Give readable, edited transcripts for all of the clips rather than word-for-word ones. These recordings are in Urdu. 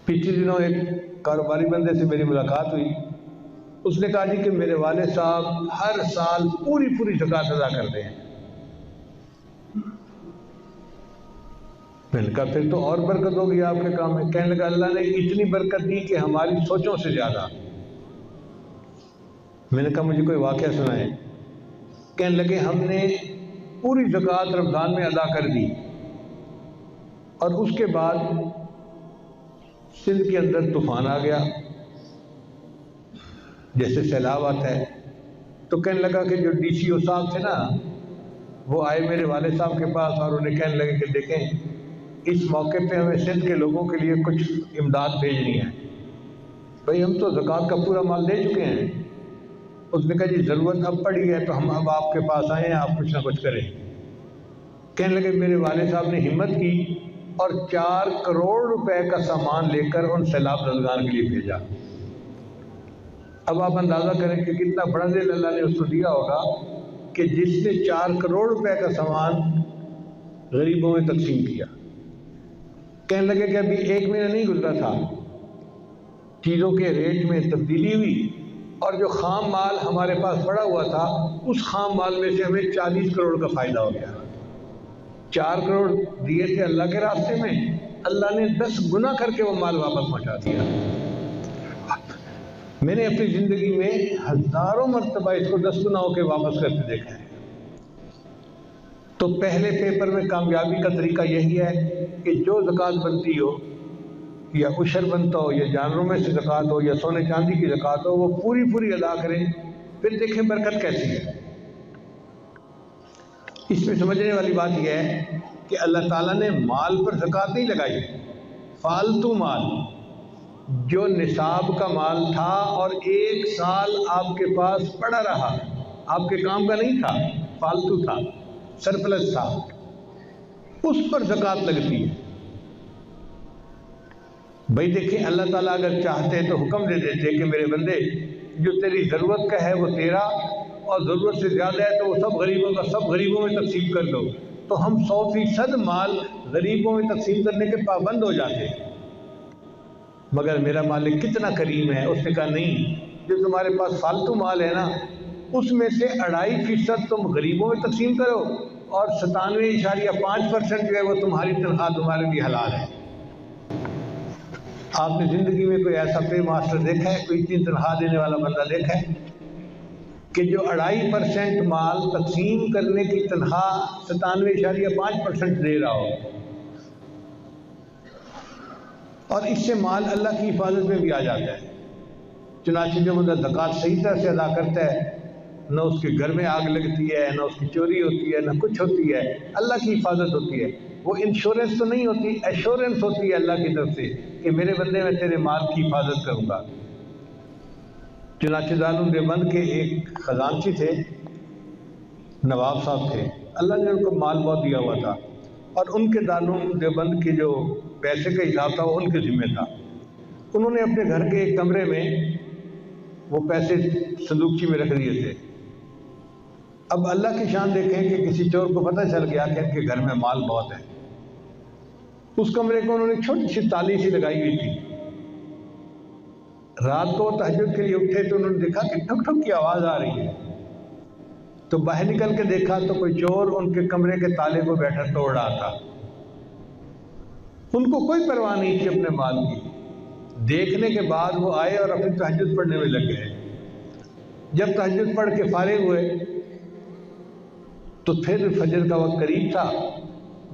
پچھلے دنوں ایک کاروباری بندے سے میری ملاقات ہوئی. اس نے کہا جی کہ میرے والد صاحب ہر سال پوری زکوٰۃ ادا کرتے ہیں. میں نے کہا پھر تو اور برکت ہوگی آپ کے کام میں. کہنے لگا اللہ نے اتنی برکت دی کہ ہماری سوچوں سے زیادہ. میں نے کہا مجھے کوئی واقعہ سنائیں. کہنے لگے ہم نے پوری زکوٰۃ رمضان میں ادا کر دی اور اس کے بعد سندھ کے اندر طوفان آ گیا جیسے سیلاب آتا ہے. تو کہنے لگا کہ جو ڈی سی او صاحب تھے نا وہ آئے میرے والد صاحب کے پاس اور انہیں کہنے لگے کہ دیکھیں اس موقع پہ ہمیں سندھ کے لوگوں کے لیے کچھ امداد بھیجنی ہے. بھئی ہم تو زکوٰۃ کا پورا مال دے چکے ہیں. اس نے کہا جی ضرورت اب پڑی ہے تو ہم اب آپ کے پاس آئے ہیں, آپ کچھ نہ کچھ کریں. کہنے لگے میرے والد صاحب نے ہمت کی اور 4 کروڑ روپے کا سامان لے کر ان سیلاب زدگان کے لیے بھیجا. اب آپ اندازہ کریں کہ کتنا بڑا دل اللہ نے اس کو دیا ہوگا کہ جس نے 4 کروڑ روپے کا سامان غریبوں میں تقسیم کیا. کہنے لگے کہ ابھی 1 مہینہ نہیں گزرا تھا, چیزوں کے ریٹ میں تبدیلی ہوئی اور جو خام مال ہمارے پاس پڑا ہوا تھا اس خام مال میں سے ہمیں 40 کروڑ کا فائدہ ہو گیا. 4 کروڑ دیے تھے اللہ کے راستے میں, اللہ نے 10 گنا کر کے وہ مال واپس پہنچا دیا. میں نے اپنی زندگی میں ہزاروں مرتبہ اس کو 10 گنا ہو کے واپس کرتے دیکھا ہے. تو پہلے پیپر میں کامیابی کا طریقہ یہی ہے کہ جو زکوٰۃ بنتی ہو یا عشر بنتا ہو یا جانوروں میں سے زکوٰۃ ہو یا سونے چاندی کی زکوٰۃ ہو وہ پوری ادا کریں, پھر دیکھیں برکت کیسی ہے. اس میں سمجھنے والی بات یہ ہے کہ اللہ تعالیٰ نے مال پر زکوٰۃ نہیں لگائی. فالتو مال جو نصاب کا مال تھا اور 1 سال آپ کے پاس پڑا رہا, آپ کے کام کا نہیں تھا, فالتو تھا, سرپلس تھا, اس پر زکوٰۃ لگتی ہے. بھائی دیکھیں اللہ تعالیٰ اگر چاہتے تو حکم دے دیتے کہ میرے بندے جو تیری ضرورت کا ہے وہ تیرا اور ضرورت سے زیادہ ہے تو وہ سب غریبوں کا سب غریبوں میں تقسیم کر دو, تو ہم 100% مال غریبوں میں تقسیم کرنے کے پابند ہو جاتے. مگر میرا مالک کتنا کریم ہے, اس نے کہا نہیں, جو تمہارے پاس فالتو مال ہے نا اس میں سے 2.5% تم غریبوں میں تقسیم کرو اور 97.5% جو ہے وہ تمہاری تنخواہ تمہارے لیے حلال ہے. آپ نے زندگی میں کوئی ایسا پے ماسٹر دیکھا ہے, کوئی اتنی تنخواہ دینے والا بندہ دیکھا ہے کہ جو 2.5% مال تقسیم کرنے کی تنخواہ 97.5% دے رہا ہو, اور اس سے مال اللہ کی حفاظت میں بھی آ جاتا ہے. چنانچہ جو بندہ زکوٰۃ صحیح طرح سے ادا کرتا ہے نہ اس کے گھر میں آگ لگتی ہے, نہ اس کی چوری ہوتی ہے, نہ کچھ ہوتی ہے, اللہ کی حفاظت ہوتی ہے. وہ انشورنس تو نہیں ہوتی, ایشورنس ہوتی ہے اللہ کی طرف سے کہ میرے بندے میں تیرے مال کی حفاظت کروں گا. چنانچہ دارالعلوم دیوبند کے ایک خزانچی تھے, نواب صاحب تھے, اللہ نے ان کو مال بہت دیا ہوا تھا اور ان کے دارالعلوم دیوبند کی جو پیسے کا حساب تھا وہ ان کے ذمہ تھا. انہوں نے اپنے گھر کے ایک کمرے میں وہ پیسے صندوقچی میں رکھ دیے تھے. اب اللہ کی شان دیکھیں کہ کسی چور کو پتہ چل گیا کہ ان کے گھر میں مال بہت ہے. اس کمرے کو انہوں نے چھوٹی سی تالی سی لگائی ہوئی تھی. رات کو وہ تہجد کے لیے اٹھے تو انہوں نے دیکھا کہ ٹھک ٹھک کی آواز آ رہی ہے. تو باہر نکل کے دیکھا تو کوئی چور ان کے کمرے کے تالے کو بیٹھا توڑ رہا تھا. ان کو کوئی پرواہ نہیں تھی اپنے مال کی. دیکھنے کے بعد وہ آئے اور اپنی تہجد پڑھنے میں لگ گئے. جب تہجد پڑھ کے فارغ ہوئے تو پھر فجر کا وقت قریب تھا.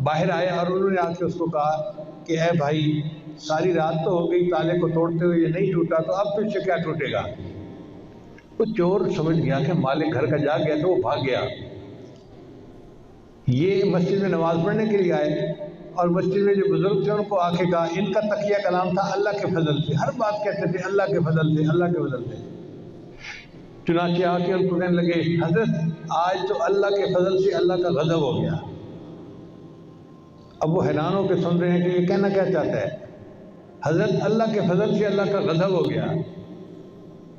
باہر آئے اور انہوں نے آ کے اس کو کہا کہ اے بھائی ساری رات تو ہو گئی تالے کو توڑتے ہوئے, یہ نہیں ٹوٹا تو اب تجھ سے کیا ٹوٹے گا. وہ چور سمجھ گیا کہ مالک گھر کا جا گیا تو وہ بھاگ گیا. یہ مسجد میں نماز پڑھنے کے لیے آئے اور مسجد میں جو بزرگ تھے ان کو آ کے کہا, ان کا تقیہ کلام تھا اللہ کے فضل سے, ہر بات کہتے تھے اللہ کے فضل سے, اللہ کے فضل سے. چنانچہ آ کے ان کو کہنے لگے حضرت آج تو اللہ کے فضل سے اللہ کا غضب ہو گیا. اب وہ حیران ہو کے سن رہے ہیں کہ یہ کہنا کیا چاہتا ہے. حضرت اللہ کے فضل سے اللہ کا غضب ہو گیا.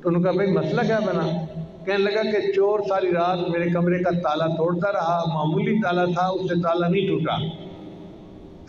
تو انہوں نے کہا بھائی مسئلہ کیا بنا. کہنے لگا کہ چور ساری رات میرے کمرے کا تالا توڑتا رہا, معمولی تالا تھا, اس سے تالا نہیں ٹوٹا.